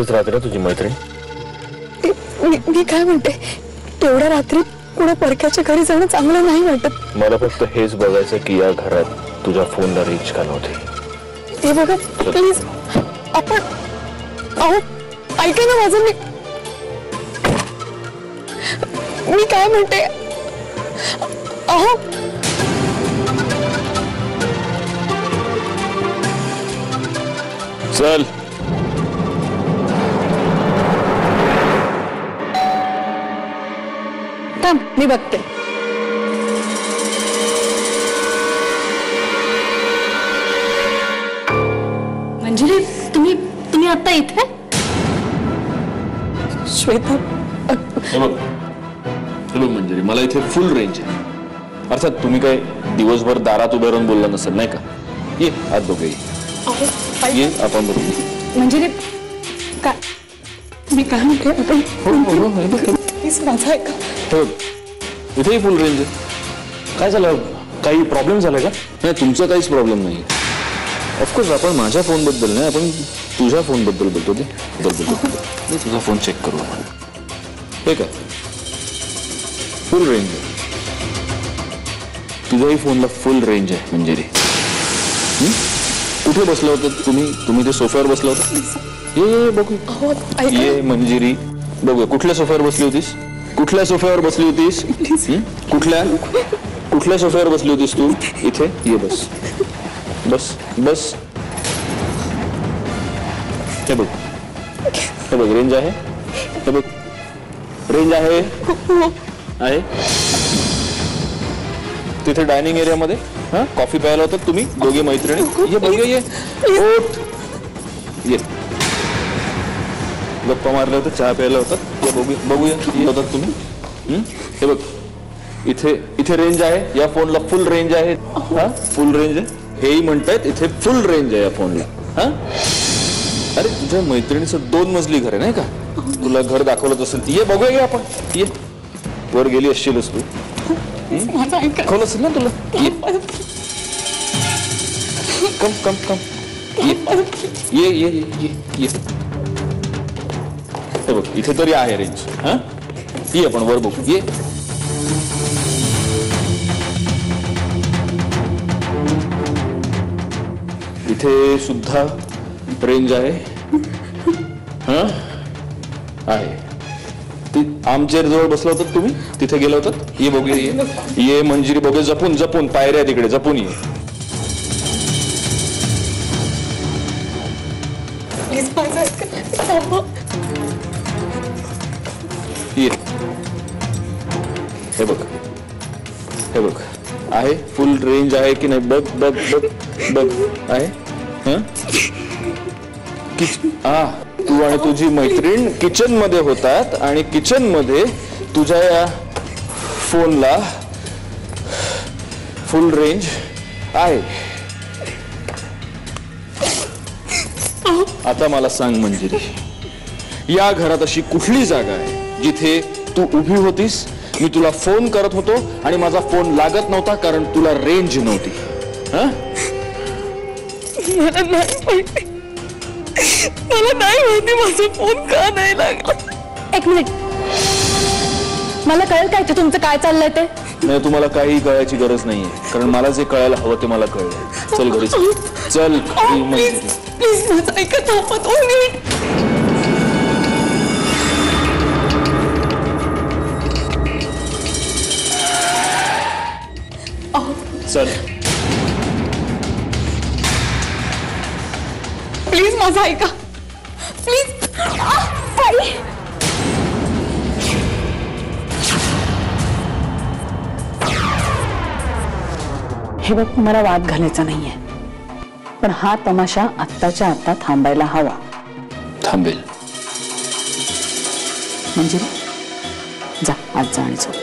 इथेच राहते ना तुझी मैत्रीण? मी काय म्हणते, तेवढ्या रात्री पुढे परक्याच्या घरी जाणं चांगलं नाही वाटत. मला फक्त हेच बघायचं की या घरात तुझ्या फोनला रेंज का नव्हती. ते बघा प्लीज. आपण अहो ऐका ना माझं. मी काय म्हणते, अहो चल. थांब मी बघते. मंजिरी तुम्ही आता इथे? श्वेता हे बघ मंजिरी, मला इथे फुल रेंज आहे. अर्थात तुम्ही काय दिवसभर दारात उभे राहून बोलला नसेल नाही का? ये आत बघ, ये आपण बघू. मंजिरी काय मी काय म्हणते, आपण प्लीज माझं ऐका. हो इथेही फुल रेंज आहे. काय झालं, काही प्रॉब्लेम झाला का? नाही तुमचा काहीच प्रॉब्लेम नाही. ऑफकोर्स आपण माझ्या फोन बद्दल नाही, आपण तुझ्या फोन बद्दल बोलतो. मी तुझा फोन चेक करू आपण. हे काय फुल रेंज आहे. तुझ्याही फोनला फुल रेंज आहे मंजिरी. कुठे बसला होता तुम्ही ते सोफ्यावर बसला होता? ये बघू. ये मंजिरी बघू, कुठल्या सोफ्यावर बसली होतीस? कुठल्या सोफ्यावर बसली होतीस? कुठल्या सोफ्यावर बसली होतीस तू? इथे ये, बस बस बस. हे बघ रेंज आहे. हे बघ रेंज आहे. तिथे डायनिंग एरियामध्ये कॉफी प्यायला होतात तुम्ही दोघे मैत्रिणी. ये बघूया, ये गप्पा मारल्या होत्या, चहा प्यायला होतात. ये बघूया होतात तुम्ही. हे बघ इथे रेंज आहे. या फोनला फुल रेंज आहे. फुल रेंज आहे. हेही म्हणतायत इथे फुल रेंज आहे या फोनला. अरे तुझ्या मैत्रिणीचं 2 मजली घर आहे नाही का? तुला घर दाखवलं असेल. ये बघूया आपण. ये वर गेली असशीलच तू. दाखवलं असेल ना तुला. कम ये. हे बघ इथे तरी आहे रेंज. ये आपण वर बघू. ये इथे सुद्धा रेंज आहे. आमचेर जवळ बसला होतात तुम्ही, तिथे गेला होतात. ये बघूया. ये मंजिरी बघूया. जपून पायऱ्या तिकडे जपून ये. हे बघ आहे फुल रेंज आहे की नाही बघ आहे. तू आणि तुझी मैत्रीण किचन मध्ये होतात आणि किचन मध्ये तुझ्या या फोनला फुल रेंज आहे. आता मला सांग मंजिरी, या घरात अशी कुठली जागा आहे जिथे तू उभी होतीस, मी तुला फोन करत होतो आणि माझा फोन लागत नव्हता कारण तुला रेंज नव्हती? मला नाही माहिती माझा फोन का नाही लागला. एक मिनिट, मला कळेल काय ते तुमचं काय चाललंय ते? नाही तुम्हाला काही कळायची गरज नाहीये, कारण मला जे कळायला हवं ते मला कळलं. चल घरी चल. प्लीज माझं ऐका. 2 मिनिट. चल प्लीज माझं ऐका. प्लीज. हे बघ, मला वाद घालायचा नाहीये, पण हा तमाशा आत्ताच्या आता थांबायला हवा. थांबेल म्हणजे जा आज जा आणि झोप.